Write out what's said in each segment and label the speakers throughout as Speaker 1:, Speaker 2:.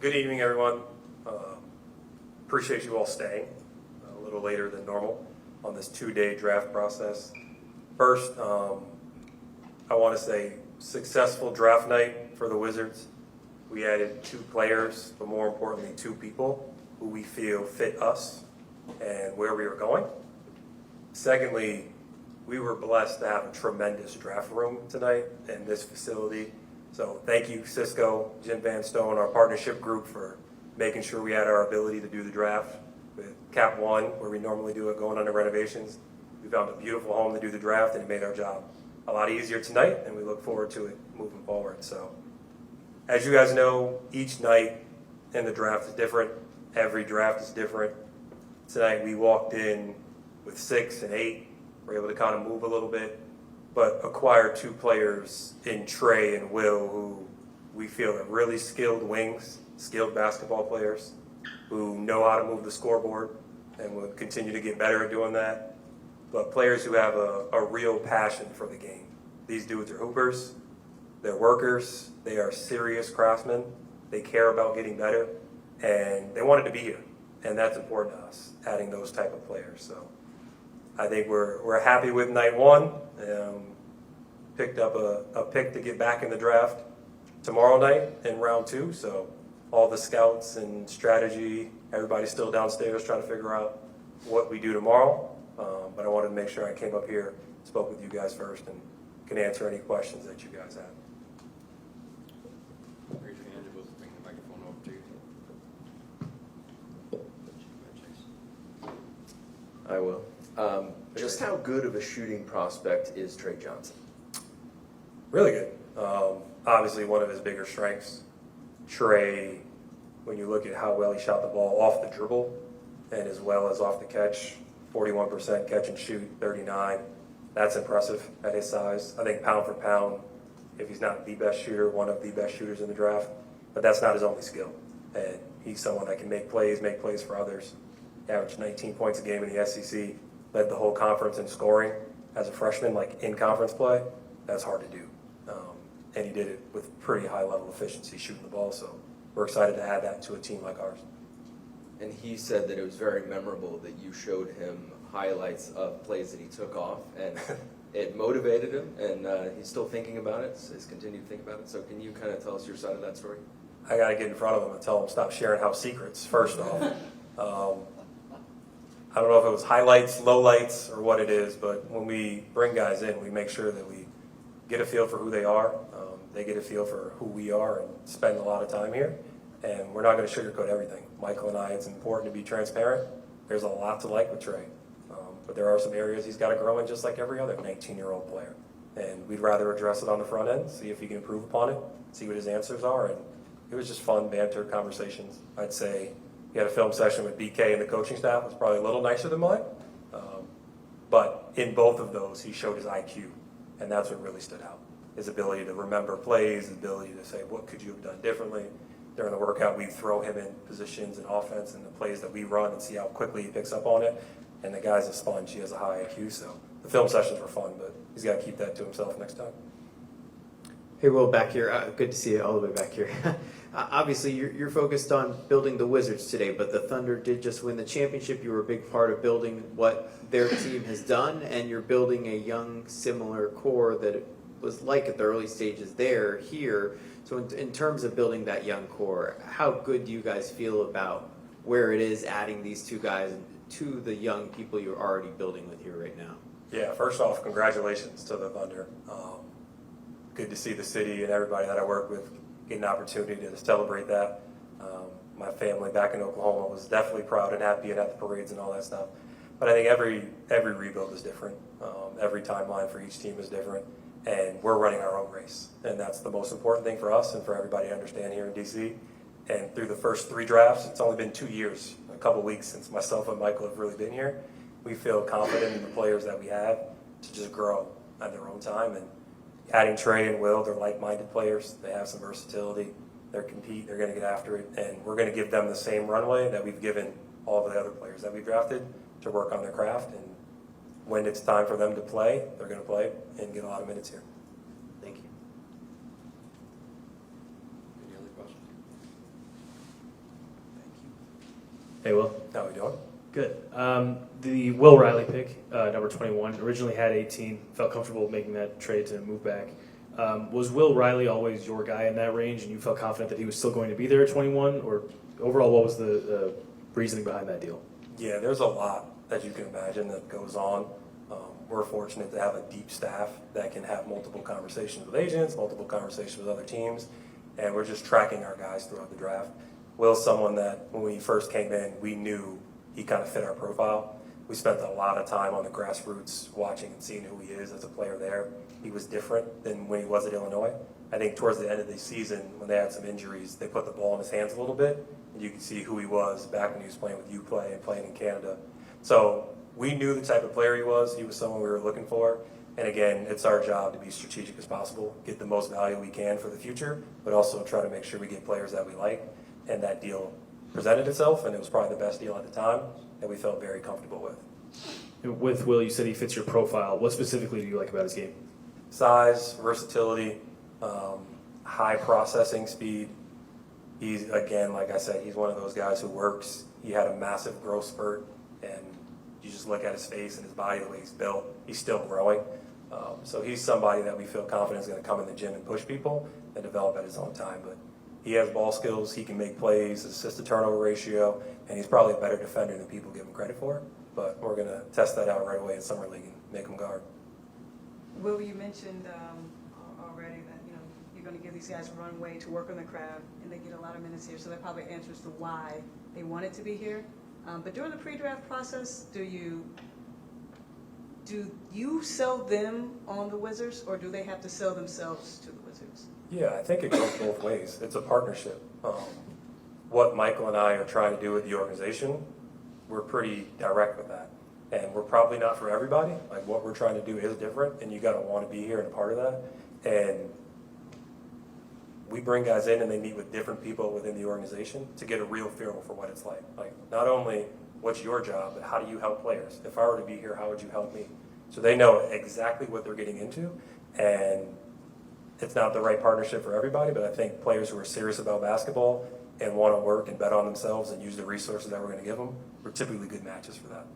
Speaker 1: Good evening, everyone. Appreciate you all staying a little later than normal on this 2-day draft process. First, I want to say successful draft night for the Wizards. We added 2 players, but more importantly, 2 people who we feel fit us and where we are going. Secondly, we were blessed to have a tremendous draft room tonight in this facility. So thank you, Cisco, Jim Van Stone, our partnership group, for making sure we had our ability to do the draft. With Cap One, where we normally do it going under renovations, we found a beautiful home to do the draft, and it made our job a lot easier tonight, and we look forward to it moving forward. So as you guys know, each night in the draft is different. Every draft is different. Tonight we walked in with 6 and 8. We're able to kind of move a little bit, but acquire 2 players in Trey and Will who we feel are really skilled wings, skilled basketball players who know how to move the scoreboard and will continue to get better at doing that, but players who have a real passion for the game. These dudes are hoopers, they're workers, they are serious craftsmen, they care about getting better, and they wanted to be here, and that's important to us, adding those type of players. So I think we're happy with night 1. Picked up a pick to get back in the draft tomorrow night in round 2. So all the scouts and strategy, everybody's still downstairs trying to figure out what we do tomorrow. But I wanted to make sure I came up here, spoke with you guys first, and can answer any questions that you guys have.
Speaker 2: Raise your hand and we'll bring the microphone over to you.
Speaker 3: I will. Just how good of a shooting prospect is Trey Johnson?
Speaker 1: Really good. Obviously one of his bigger strengths. Trey, when you look at how well he shot the ball off the dribble and as well as off the catch, 41% catch and shoot, 39. That's impressive at his size. I think pound for pound, if he's not the best shooter, one of the best shooters in the draft, but that's not his only skill. And he's someone that can make plays for others. He averaged 19 points a game in the SEC, led the whole conference in scoring as a freshman, like in conference play. That's hard to do. And he did it with pretty high level efficiency shooting the ball. So we're excited to add that to a team like ours.
Speaker 3: And he said that it was very memorable that you showed him highlights of plays that he took off, and it motivated him, and he's still thinking about it, he's continued to think about it. So can you kind of tell us your side of that story?
Speaker 1: I got to get in front of him and tell him stop sharing house secrets, first off. I don't know if it was highlights, lowlights, or what it is, but when we bring guys in, we make sure that we get a feel for who they are. They get a feel for who we are and spend a lot of time here. And we're not going to sugarcoat everything. Michael and I, it's important to be transparent. There's a lot to like with Trey. But there are some areas he's got to grow in just like every other 19-year-old player. And we'd rather address it on the front end, see if he can improve upon it, see what his answers are. And it was just fun banter conversations. I'd say he had a film session with BK and the coaching staff. It was probably a little nicer than mine. But in both of those, he showed his IQ. And that's what really stood out. His ability to remember plays, his ability to say, what could you have done differently? During the workout, we throw him in positions and offense and the plays that we run and see how quickly he picks up on it. And the guy's a sponge. He has a high IQ. So the film sessions were fun, but he's got to keep that to himself next time.
Speaker 4: Hey, Will, back here. Good to see you all the way back here. Obviously, you're focused on building the Wizards today, but the Thunder did just win the championship. You were a big part of building what their team has done, and you're building a young, similar core that it was like at the early stages here. So in terms of building that young core, how good do you guys feel about where it is adding these 2 guys to the young people you're already building with here right now?
Speaker 1: Yeah, first off, congratulations to the Thunder. Good to see the city and everybody that I work with get an opportunity to celebrate that. My family back in Oklahoma was definitely proud and happy and at the parades and all that stuff. But I think every rebuild is different. Every timeline for each team is different. And we're running our own race. And that's the most important thing for us and for everybody to understand here in D.C. And through the first 3 drafts, it's only been 2 years, a couple weeks since myself and Michael have really been here. We feel confident in the players that we have to just grow at their own time. And adding Trey and Will, they're like-minded players. They have some versatility. They're compete. They're going to get after it. And we're going to give them the same runway that we've given all of the other players that we drafted to work on their craft. And when it's time for them to play, they're going to play and get a lot of minutes here.
Speaker 4: Thank you.
Speaker 2: Any other questions?
Speaker 5: Hey, Will.
Speaker 1: How we doing?
Speaker 5: Good. The Will Riley pick, number 21, originally had 18. Felt comfortable making that trade to move back. Was Will Riley always your guy in that range, and you felt confident that he was still going to be there at 21? Or overall, what was the reasoning behind that deal?
Speaker 1: Yeah, there's a lot that you can imagine that goes on. We're fortunate to have a deep staff that can have multiple conversations with agents, multiple conversations with other teams, and we're just tracking our guys throughout the draft. Will's someone that when we first came in, we knew he kind of fit our profile. We spent a lot of time on the grassroots watching and seeing who he is as a player there. He was different than when he was at Illinois. I think towards the end of the season, when they had some injuries, they put the ball in his hands a little bit, and you could see who he was back when he was playing with UPlay and playing in Canada. So we knew the type of player he was. He was someone we were looking for. And again, it's our job to be strategic as possible, get the most value we can for the future, but also try to make sure we get players that we like. And that deal presented itself, and it was probably the best deal at the time that we felt very comfortable with.
Speaker 5: With Will, you said he fits your profile. What specifically do you like about his game?
Speaker 1: Size, versatility, high processing speed. He's, again, like I said, he's one of those guys who works. He had a massive growth spurt, and you just look at his face and his body, the way he's built, he's still growing. So he's somebody that we feel confident is going to come in the gym and push people and develop at his own time. But he has ball skills, he can make plays, assist to turnover ratio, and he's probably a better defender than people give him credit for. But we're going to test that out right away in Summer League and make him guard.
Speaker 6: Will, you mentioned already that you're going to give these guys runway to work on the craft, and they get a lot of minutes here, so that probably answers the why they wanted to be here. But during the pre-draft process, do you sell them on the Wizards, or do they have to sell themselves to the Wizards?
Speaker 1: Yeah, I think it goes both ways. It's a partnership. What Michael and I are trying to do with the organization, we're pretty direct with that. And we're probably not for everybody. Like, what we're trying to do is different, and you got to want to be here and a part of that. And we bring guys in, and they meet with different people within the organization to get a real feel for what it's like. Like, not only what's your job, but how do you help players? If I were to be here, how would you help me? So they know exactly what they're getting into, and it's not the right partnership for everybody, but I think players who are serious about basketball and want to work and bet on themselves and use the resources that we're going to give them, we're typically good matches for that.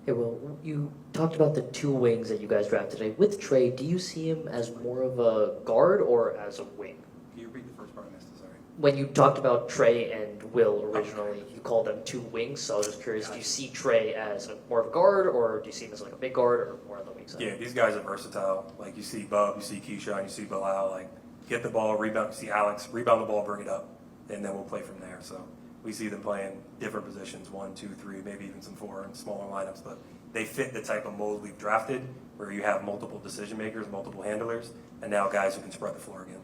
Speaker 7: Hey, Will, you talked about the two wings that you guys drafted today. With Trey, do you see him as more of a guard or as a wing?
Speaker 1: Can you repeat the first part I missed? Sorry.
Speaker 7: When you talked about Trey and Will originally, you called them two wings, so I was just curious, do you see Trey as more of a guard, or do you see him as like a big guard, or more on the wing side?
Speaker 1: Yeah, these guys are versatile. Like, you see Bub, you see Keyshawn, you see Bilal, like, get the ball, rebound, you see Alex, rebound the ball, bring it up, and then we'll play from there. So we see them playing different positions, 1, 2, 3, maybe even some 4 in smaller lineups, but they fit the type of mold we've drafted, where you have multiple decision makers, multiple handlers, and now guys who can spread the floor again.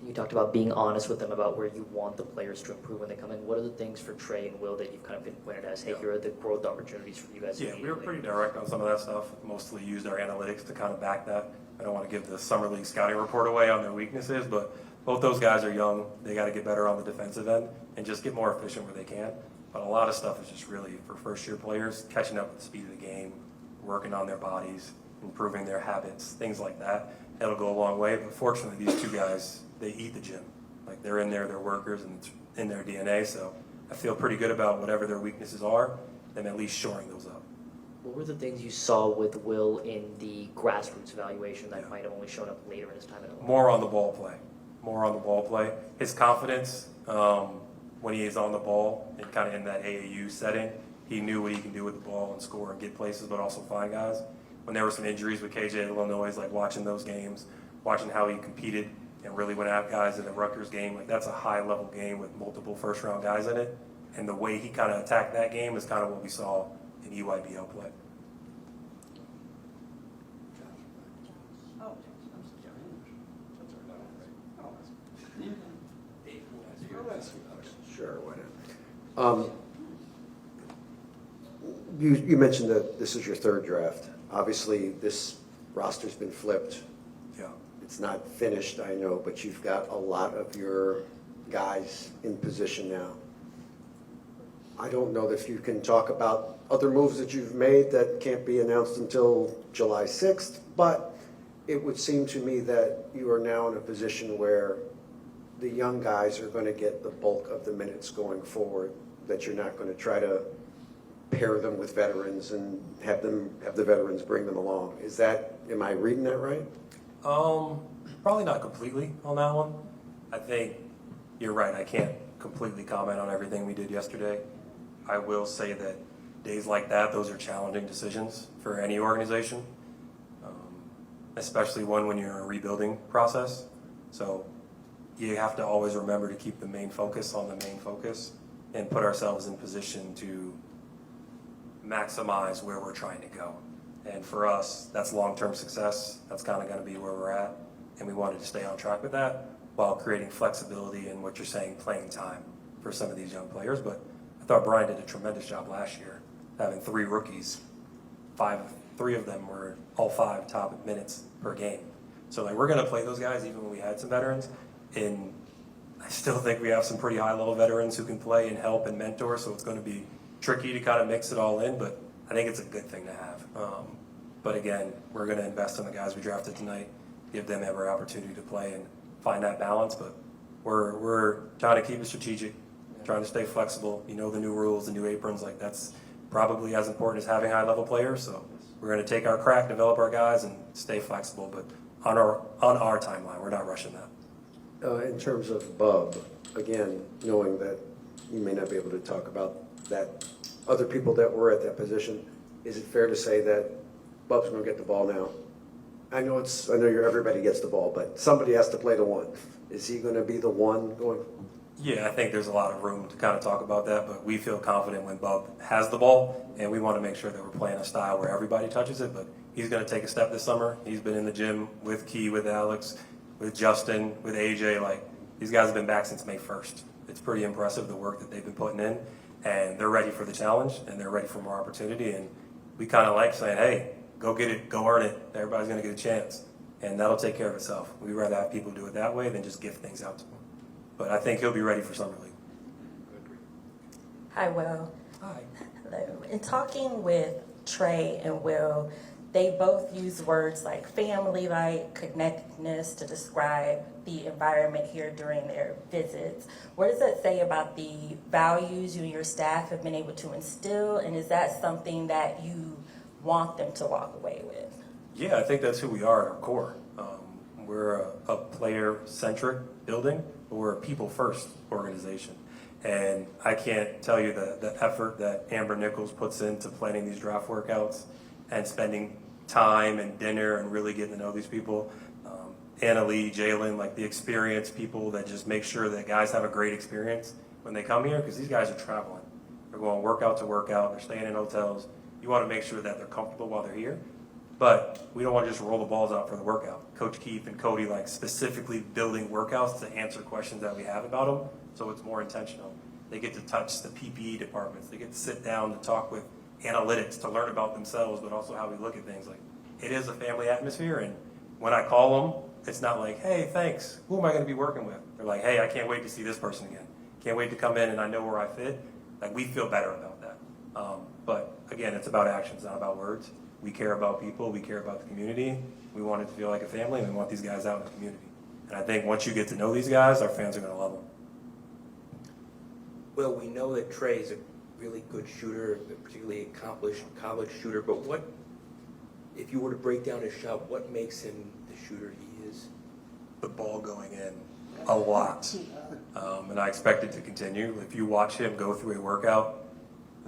Speaker 7: You talked about being honest with them about where you want the players to improve when they come in. What are the things for Trey and Will that you've kind of pinpointed as, hey, here are the growth opportunities for you guys?
Speaker 1: Yeah, we were pretty direct on some of that stuff. Mostly used our analytics to kind of back that. I don't want to give the Summer League scouting report away on their weaknesses, but both those guys are young. They got to get better on the defensive end and just get more efficient where they can. But a lot of stuff is just really for first-year players, catching up with the speed of the game, working on their bodies, improving their habits, things like that. That'll go a long way. But fortunately, these two guys, they eat the gym. Like, they're in there, they're workers, and it's in their DNA. So I feel pretty good about whatever their weaknesses are, them at least shoring those up.
Speaker 7: What were the things you saw with Will in the grassroots evaluation that might have only shown up later in his time at Illinois?
Speaker 1: More on the ball play. More on the ball play. His confidence when he is on the ball and kind of in that AAU setting, he knew what he can do with the ball and score and get places, but also find guys. When there were some injuries with KJ at Illinois, like watching those games, watching how he competed and really went at guys in the Rutgers game, like that's a high-level game with multiple first-round guys in it. And the way he kind of attacked that game is kind of what we saw in EYBL play.
Speaker 8: Sure, why not? You mentioned that this is your third draft. Obviously, this roster's been flipped.
Speaker 1: Yeah.
Speaker 8: It's not finished, I know, but you've got a lot of your guys in position now. I don't know if you can talk about other moves that you've made that can't be announced until July 6th, but it would seem to me that you are now in a position where the young guys are going to get the bulk of the minutes going forward, that you're not going to try to pair them with veterans and have the veterans bring them along. Am I reading that right?
Speaker 1: Probably not completely on that one. I think you're right. I can't completely comment on everything we did yesterday. I will say that days like that, those are challenging decisions for any organization, especially one when you're in a rebuilding process. So you have to always remember to keep the main focus on the main focus and put ourselves in position to maximize where we're trying to go. And for us, that's long-term success. That's kind of going to be where we're at. And we wanted to stay on track with that while creating flexibility in what you're saying, playing time for some of these young players. But I thought Brian did a tremendous job last year, having 3 rookies. 3 of them were all 5 top minutes per game. So like, we're going to play those guys even when we had some veterans. And I still think we have some pretty high-level veterans who can play and help and mentor. So it's going to be tricky to kind of mix it all in, but I think it's a good thing to have. But again, we're going to invest in the guys we drafted tonight, give them every opportunity to play and find that balance. But we're trying to keep it strategic, trying to stay flexible. You know, the new rules, the new aprons, like that's probably as important as having high-level players. So we're going to take our crack, develop our guys, and stay flexible. But on our timeline, we're not rushing that.
Speaker 8: In terms of Bub, again, knowing that you may not be able to talk about that, other people that were at that position, is it fair to say that Bub's going to get the ball now? I know everybody gets the ball, but somebody has to play the one. Is he going to be the one going?
Speaker 1: Yeah, I think there's a lot of room to kind of talk about that, but we feel confident when Bub has the ball, and we want to make sure that we're playing a style where everybody touches it. But he's going to take a step this summer. He's been in the gym with Key, with Alex, with Justin, with AJ. Like, these guys have been back since May 1st. It's pretty impressive, the work that they've been putting in, and they're ready for the challenge, and they're ready for more opportunity. And we kind of like saying, hey, go get it, go earn it. Everybody's going to get a chance, and that'll take care of itself. We'd rather have people do it that way than just give things out to them. But I think he'll be ready for Summer League.
Speaker 9: Hi, Will.
Speaker 1: Hi.
Speaker 9: Hello. In talking with Trey and Will, they both use words like family-like, connectedness to describe the environment here during their visits. What does that say about the values you and your staff have been able to instill, and is that something that you want them to walk away with?
Speaker 1: Yeah, I think that's who we are at our core. We're a player-centric building, but we're a people-first organization. And I can't tell you the effort that Amber Nichols puts into planning these draft workouts and spending time and dinner and really getting to know these people. Anna Lee, Jalen, like the experienced people that just make sure that guys have a great experience when they come here, because these guys are traveling. They're going workout to workout. They're staying in hotels. You want to make sure that they're comfortable while they're here. But we don't want to just roll the balls out for the workout. Coach Keith and Cody like specifically building workouts to answer questions that we have about them, so it's more intentional. They get to touch the PPE departments. They get to sit down to talk with analytics to learn about themselves, but also how we look at things. Like, it is a family atmosphere, and when I call them, it's not like, hey, thanks, who am I going to be working with? They're like, hey, I can't wait to see this person again. Can't wait to come in and I know where I fit. Like, we feel better about that. But again, it's about actions, not about words. We care about people. We care about the community. We want it to feel like a family, and we want these guys out in the community. And I think once you get to know these guys, our fans are going to love them.
Speaker 10: Well, we know that Trey is a really good shooter, a particularly accomplished college shooter, but what, if you were to break down his shot, what makes him the shooter he is?
Speaker 1: The ball going in a lot. And I expect it to continue. If you watch him go through a workout,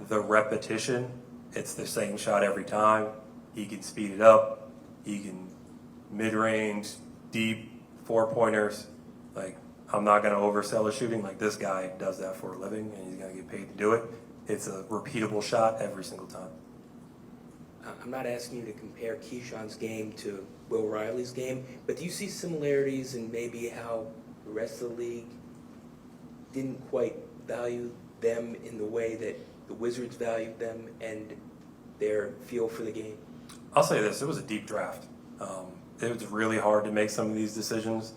Speaker 1: the repetition, it's the same shot every time. He can speed it up. He can mid-range, deep, 4-pointers. Like, I'm not going to oversell his shooting. Like, this guy does that for a living, and he's going to get paid to do it. It's a repeatable shot every single time.
Speaker 10: I'm not asking you to compare Keyshawn's game to Will Riley's game, but do you see similarities in maybe how the rest of the league didn't quite value them in the way that the Wizards valued them and their feel for the game?
Speaker 1: I'll say this, it was a deep draft. It was really hard to make some of these decisions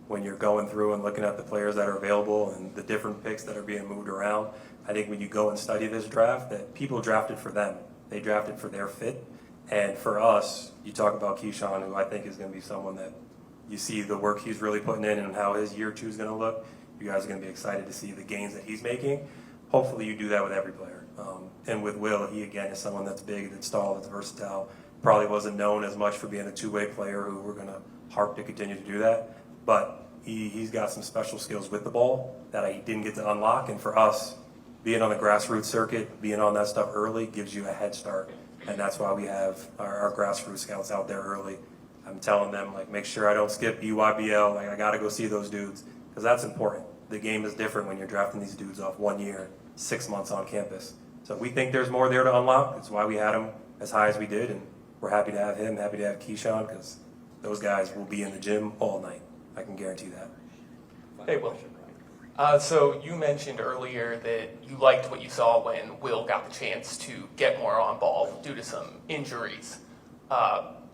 Speaker 1: when you're going through and looking at the players that are available and the different picks that are being moved around. I think when you go and study this draft, that people drafted for them. They drafted for their fit. And for us, you talk about Keyshawn, who I think is going to be someone that you see the work he's really putting in and how his year 2 is going to look. You guys are going to be excited to see the gains that he's making. Hopefully you do that with every player. And with Will, he again is someone that's big, that's tall, that's versatile. Probably wasn't known as much for being a two-way player who we're going to harp to continue to do that. But he's got some special skills with the ball that he didn't get to unlock. And for us, being on the grassroots circuit, being on that stuff early gives you a head start. And that's why we have our grassroots scouts out there early. I'm telling them, like, make sure I don't skip EYBL. Like, I got to go see those dudes because that's important. The game is different when you're drafting these dudes off 1 year, 6 months on campus. So we think there's more there to unlock. That's why we had him as high as we did, and we're happy to have him, happy to have Keyshawn, because those guys will be in the gym all night. I can guarantee that.
Speaker 11: Hey, Will. So you mentioned earlier that you liked what you saw when Will got the chance to get more on ball due to some injuries.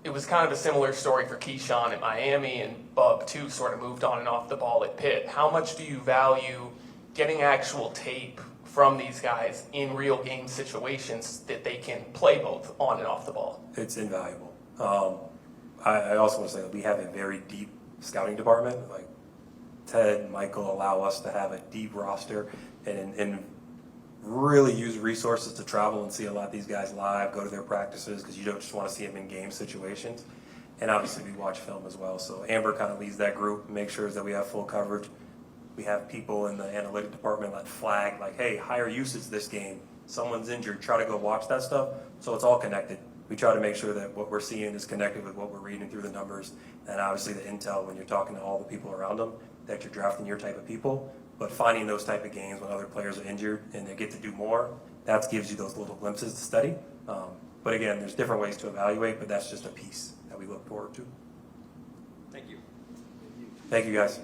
Speaker 11: It was kind of a similar story for Keyshawn at Miami, and Bub, too, sort of moved on and off the ball at Pitt. How much do you value getting actual tape from these guys in real game situations that they can play both on and off the ball?
Speaker 1: It's invaluable. I also want to say that we have a very deep scouting department. Like Ted, Michael allow us to have a deep roster and really use resources to travel and see a lot of these guys live, go to their practices, because you don't just want to see them in game situations. And obviously we watch film as well. So Amber kind of leads that group, make sure that we have full coverage. We have people in the analytic department that flag, like, hey, higher usage this game. Someone's injured. Try to go watch that stuff. So it's all connected. We try to make sure that what we're seeing is connected with what we're reading through the numbers. And obviously the intel when you're talking to all the people around them, that you're drafting your type of people. But finding those type of games when other players are injured and they get to do more, that gives you those little glimpses to study. But again, there's different ways to evaluate, but that's just a piece that we look forward to.
Speaker 2: Thank you.
Speaker 1: Thank you, guys.